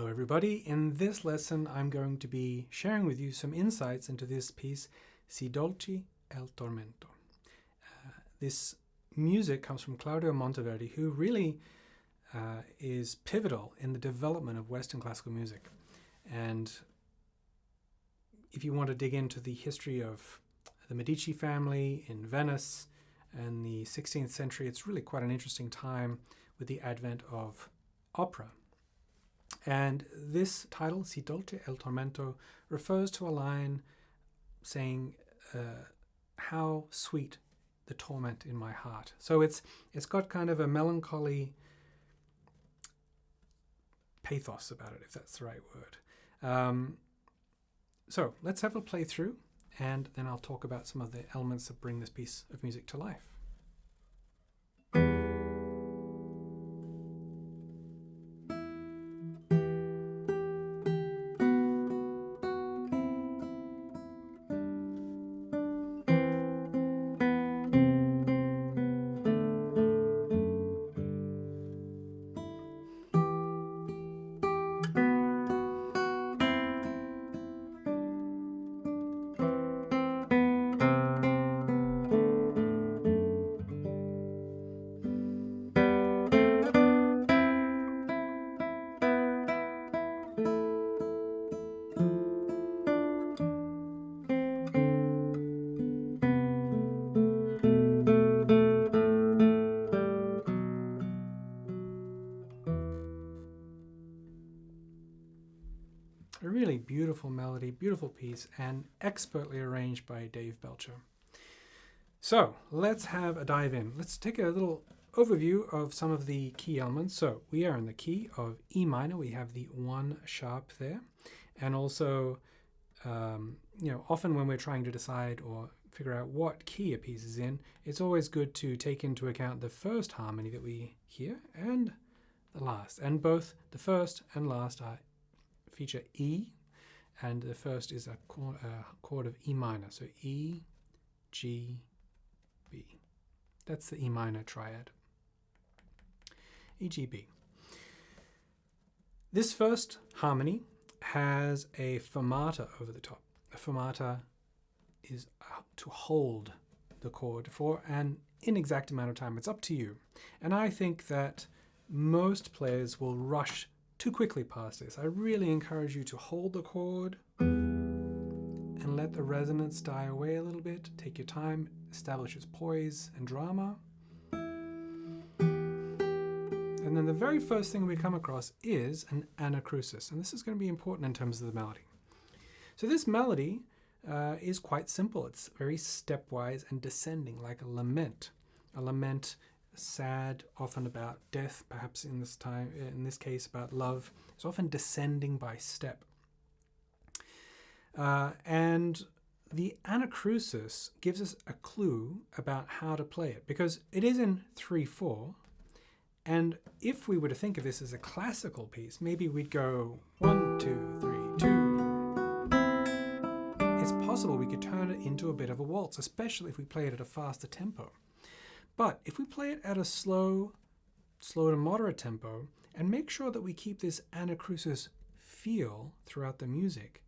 everybody. In this lesson, I'm going to be sharing with you some insights into this piece, Si dolce el tormento. This music comes from Claudio Monteverdi, who really is pivotal in the development of Western classical music. And if you want to dig into the history of the Medici family in Venice and the 16th century, it's really quite an interesting time with the advent of opera. And this title, Si dolce el tormento, refers to a line saying how sweet the torment in my heart. So it's got kind of a melancholy pathos about it, if that's the right word. So let's have a play through, and then I'll talk about some of the elements that bring this piece of music to life. A really beautiful melody, beautiful piece, and expertly arranged by Dave Belcher. So let's have a dive in. Let's take a little overview of some of the key elements. So we are in the key of E minor. We have the 1 sharp there. And also, often when we're trying to decide or figure out what key a piece is in, it's always good to take into account the first harmony that we hear and the last. And both the first and last feature E, and the first is a chord of E minor. So E, G, B. That's the E minor triad. E, G, B. This first harmony has a fermata over the top. A fermata is to hold the chord for an inexact amount of time. It's up to you. And I think that most players will rush too quickly past this. I really encourage you to hold the chord and let the resonance die away a little bit. Take your time, establish its poise and drama. And then the very first thing we come across is an anacrusis, and this is going to be important in terms of the melody. So this melody is quite simple. It's very stepwise and descending, like a lament. A lament, sad, often about death, perhaps in this case about love. It's often descending by step. And the anacrusis gives us a clue about how to play it, because it is in 3/4. And if we were to think of this as a classical piece, maybe we'd go 1, 2, 3, 2. It's possible we could turn it into a bit of a waltz, especially if we play it at a faster tempo. But if we play it at a slow to moderate tempo, and make sure that we keep this anacrusis feel throughout the music,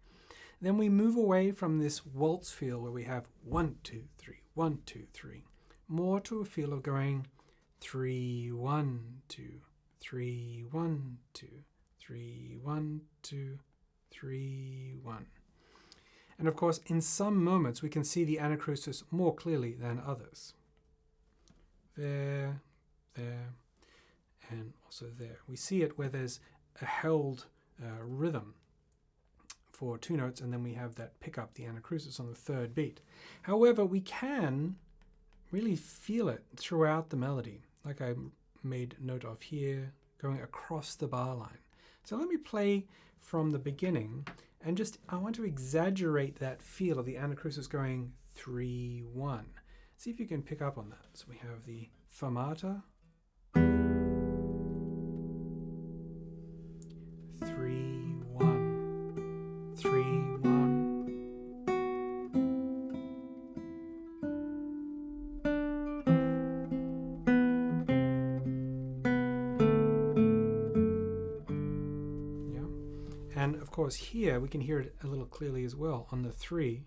then we move away from this waltz feel where we have 1, 2, 3, 1, 2, 3, more to a feel of going 3, 1, 2, 3, 1, 2, 3, 1, 2, 3, 1. And of course, in some moments, we can see the anacrusis more clearly than others. There, and also there. We see it where there's a held rhythm for 2 notes, and then we have that pickup, the anacrusis, on the 3rd beat. However, we can really feel it throughout the melody, like I made note of here, going across the bar line. So let me play from the beginning, and I want to exaggerate that feel of the anacrusis going 3, 1. See if you can pick up on that. So we have the fermata, 3, 1, 3, 1. Yeah. And of course here we can hear it a little clearly as well. On the 3,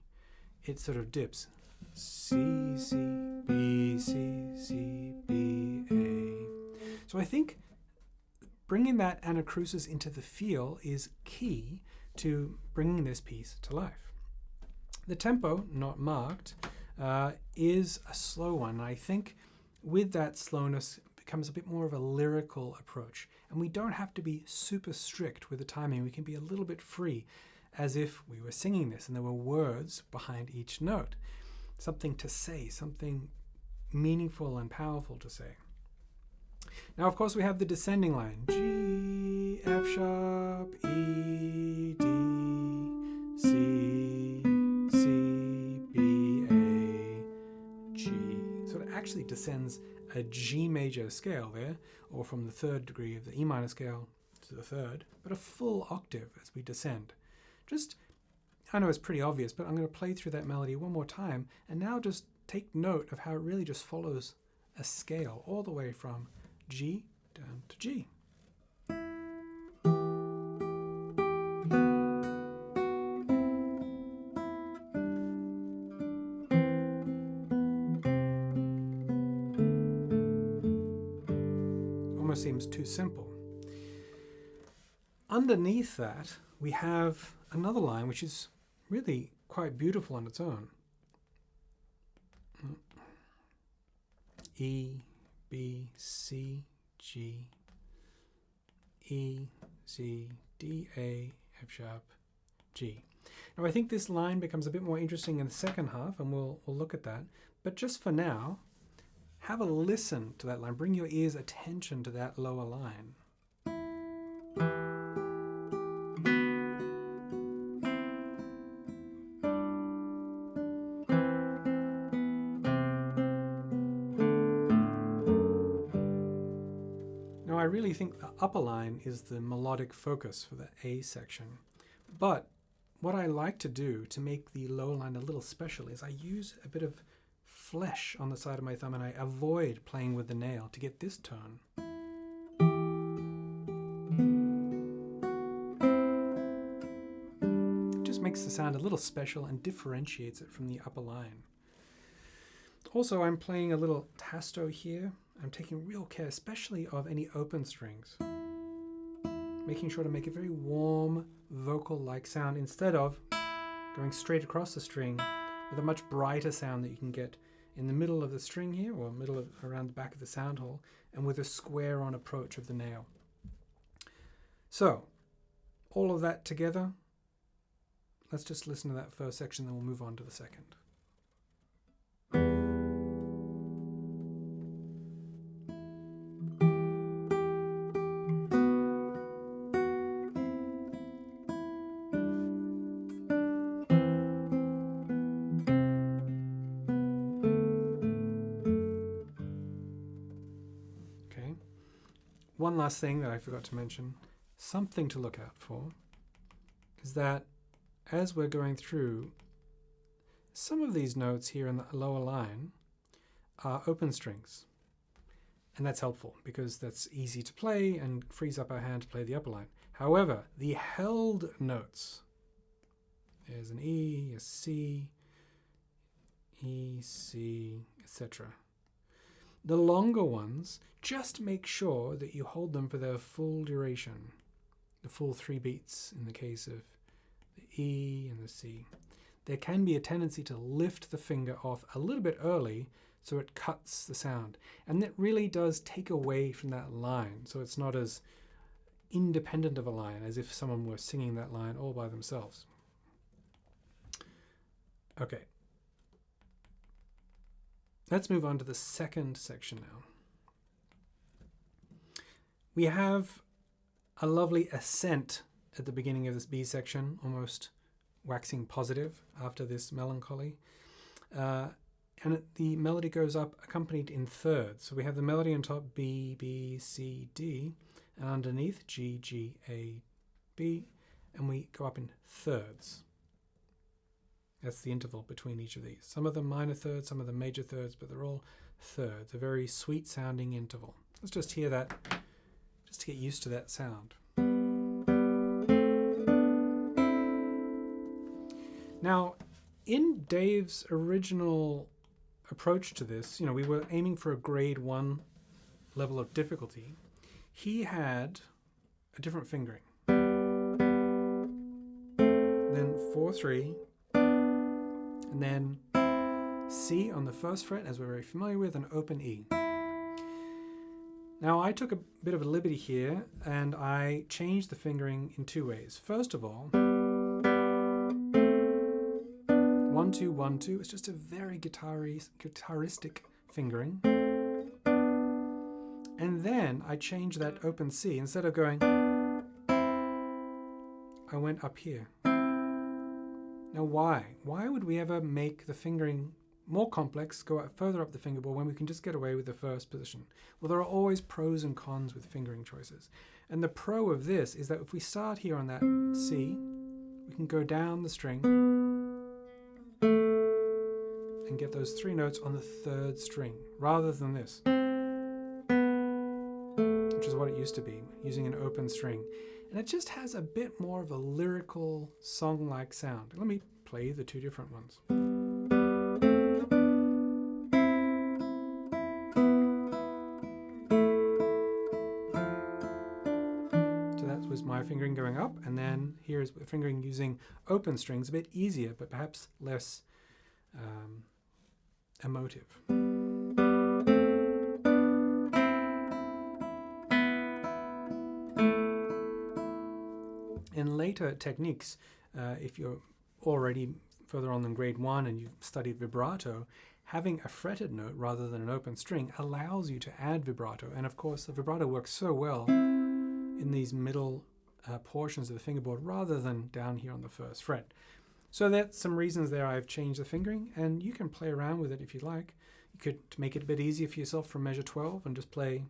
it sort of dips. C, C, B, C, C, B, A. So I think bringing that anacrusis into the feel is key to bringing this piece to life. The tempo, not marked, is a slow one. I think with that slowness becomes a bit more of a lyrical approach. And we don't have to be super strict with the timing. We can be a little bit free, as if we were singing this and there were words behind each note. Something to say, something meaningful and powerful to say. Now, of course, we have the descending line. G, F sharp, E, D, C, C, B, A, G. So it actually descends a G major scale there, or from the 3rd degree of the E minor scale to the 3rd, but a full octave as we descend. Just, I know it's pretty obvious, but I'm going to play through that melody one more time, and now just take note of how it really just follows a scale all the way from G down to G. Almost seems too simple. Underneath that, we have another line which is really quite beautiful on its own. E, B, C, G, E, C, D, A, F sharp, G. Now I think this line becomes a bit more interesting in the second half, and we'll look at that. But just for now, have a listen to that line. Bring your ears' attention to that lower line. I really think the upper line is the melodic focus for the A section. But what I like to do to make the lower line a little special is I use a bit of flesh on the side of my thumb and I avoid playing with the nail to get this tone. It just makes the sound a little special and differentiates it from the upper line. Also, I'm playing a little tasto here. I'm taking real care, especially of any open strings. Making sure to make a very warm, vocal-like sound instead of going straight across the string with a much brighter sound that you can get in the middle of the string here, or around the back of the sound hole, and with a square-on approach of the nail. So, all of that together, let's just listen to that first section, then we'll move on to the second. One last thing that I forgot to mention, something to look out for, is that as we're going through, some of these notes here in the lower line are open strings. And that's helpful because that's easy to play and frees up our hand to play the upper line. However, the held notes, there's an E, a C, E, C, etc. The longer ones, just make sure that you hold them for their full duration, the full 3 beats in the case of the E and the C. There can be a tendency to lift the finger off a little bit early so it cuts the sound. And that really does take away from that line, so it's not as independent of a line as if someone were singing that line all by themselves. Okay. Let's move on to the second section now. We have a lovely ascent at the beginning of this B section, almost waxing positive after this melancholy. And the melody goes up accompanied in thirds. So we have the melody on top, B, B, C, D, and underneath G, G, A, B, and we go up in thirds. That's the interval between each of these. Some of them minor thirds, some of them major thirds, but they're all thirds, a very sweet sounding interval. Let's just hear that, just to get used to that sound. Now, in Dave's original approach to this, we were aiming for a grade 1 level of difficulty. He had a different fingering. Then 4-3, and then C on the first fret, as we're very familiar with, and open E. Now, I took a bit of a liberty here, and I changed the fingering in 2 ways. First of all, 1-2, 1-2. It's just a very guitaristic fingering. And then I changed that open C. Instead of going, I went up here. Now, why? Why would we ever make the fingering more complex, go out further up the fingerboard when we can just get away with the first position? Well, there are always pros and cons with fingering choices. And the pro of this is that if we start here on that C, we can go down the string and get those 3 notes on the 3rd string, rather than this, which is what it used to be, using an open string. And it just has a bit more of a lyrical, song-like sound. Let me play the 2 different ones. My fingering going up, and then here's the fingering using open strings, a bit easier but perhaps less emotive. In later techniques, if you're already further on than grade 1 and you've studied vibrato, having a fretted note rather than an open string allows you to add vibrato. And of course, the vibrato works so well in these middle portions of the fingerboard rather than down here on the 1st fret. So that's some reasons there I've changed the fingering, and you can play around with it if you like. You could make it a bit easier for yourself from measure 12 and just play.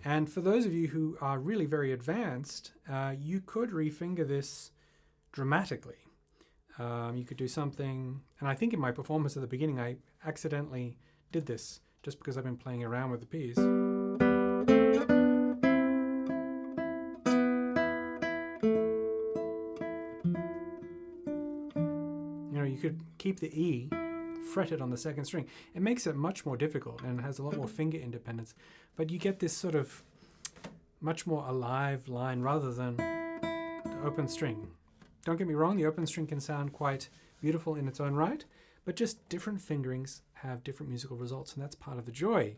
And for those of you who are really very advanced, you could refinger this dramatically. You could do something, and I think in my performance at the beginning I accidentally did this just because I've been playing around with the P's. You could keep the E fretted on the 2nd string. It makes it much more difficult and has a lot more finger independence, but you get this sort of much more alive line rather than the open string. Don't get me wrong, the open string can sound quite beautiful in its own right, but just different fingerings have different musical results, and that's part of the joy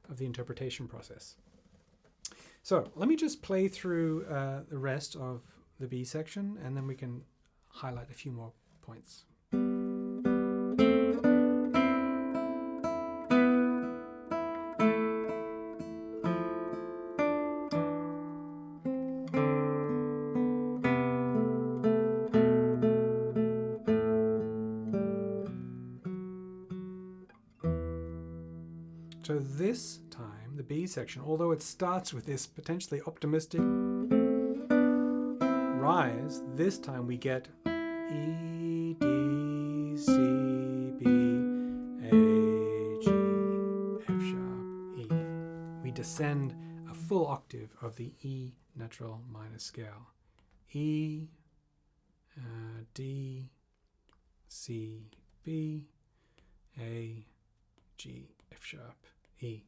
of the interpretation process. So let me just play through the rest of the B section, and then we can highlight a few more points. So this time, the B section, although it starts with this potentially optimistic rise, this time we get E, D, C, B, A, G, F sharp, E. We descend a full octave of the E natural minor scale. E, D, C, B, A, G, F sharp, E.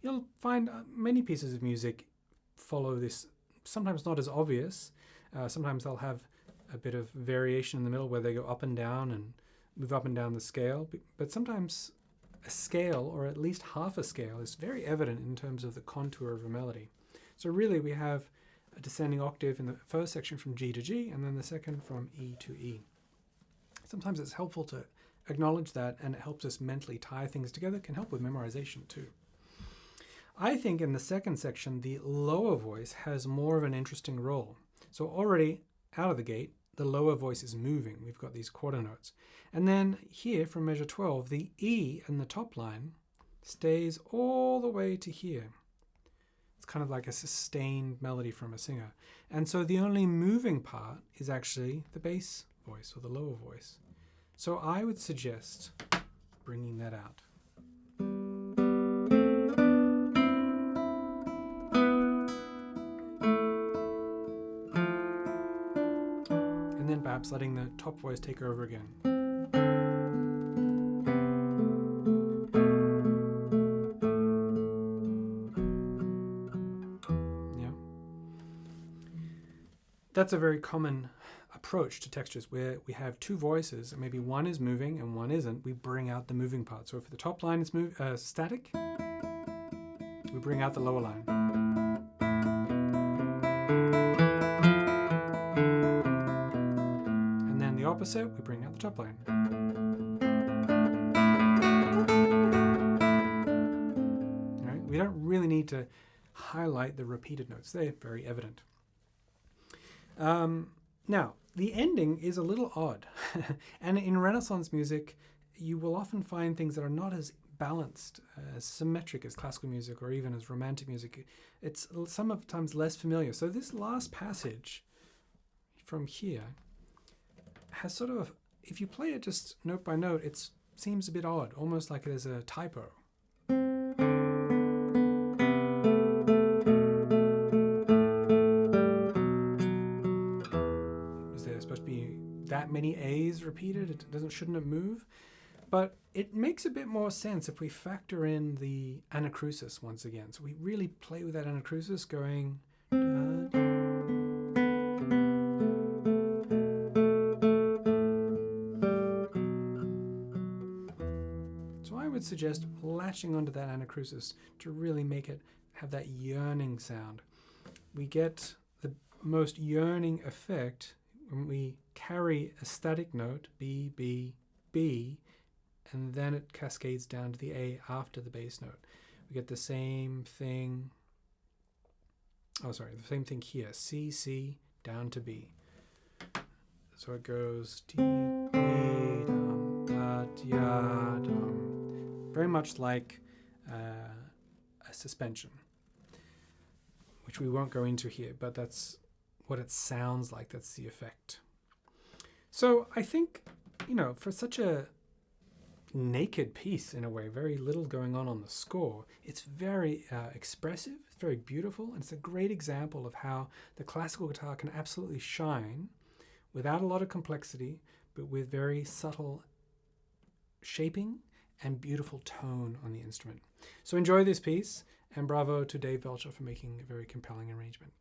You'll find many pieces of music follow this, sometimes not as obvious. Sometimes they'll have a bit of variation in the middle where they go up and down and move up and down the scale. But sometimes a scale, or at least half a scale, is very evident in terms of the contour of a melody. So really we have a descending octave in the first section from G to G, and then the second from E to E. Sometimes it's helpful to acknowledge that, and it helps us mentally tie things together. It can help with memorization too. I think in the second section, the lower voice has more of an interesting role. So already out of the gate, the lower voice is moving. We've got these quarter notes. And then here from measure 12, the E in the top line stays all the way to here. It's kind of like a sustained melody from a singer. And so the only moving part is actually the bass voice or the lower voice. So I would suggest bringing that out. perhaps letting the top voice take over again. Yeah. That's a very common approach to textures where we have two voices and maybe one is moving and one isn't. We bring out the moving part. So if the top line is static, we bring out the lower line. And then the opposite, we bring out the top line. All right? We don't really need to highlight the repeated notes. They're very evident. Now, the ending is a little odd. And in Renaissance music, you will often find things that are not as balanced, as symmetric as classical music or even as romantic music. It's sometimes less familiar. So this last passage from here has sort of, if you play it just note by note, it seems a bit odd, almost like it is a typo. Is there supposed to be that many A's repeated? It shouldn't it move? But it makes a bit more sense if we factor in the anacrusis once again. So we really play with that anacrusis going. So I would suggest latching onto that anacrusis to really make it have that yearning sound. We get the most yearning effect when we carry a static note, B, B, B, and then it cascades down to the A after the bass note. We get the same thing, the same thing here, C, C, down to B. So it goes D, B, dum, da, ya, dum. Very much like a suspension, which we won't go into here, but that's what it sounds like, that's the effect. So I think, for such a naked piece in a way, very little going on the score, it's very expressive, it's very beautiful, and it's a great example of how the classical guitar can absolutely shine without a lot of complexity, but with very subtle shaping and beautiful tone on the instrument. So enjoy this piece, and bravo to Dave Belcher for making a very compelling arrangement.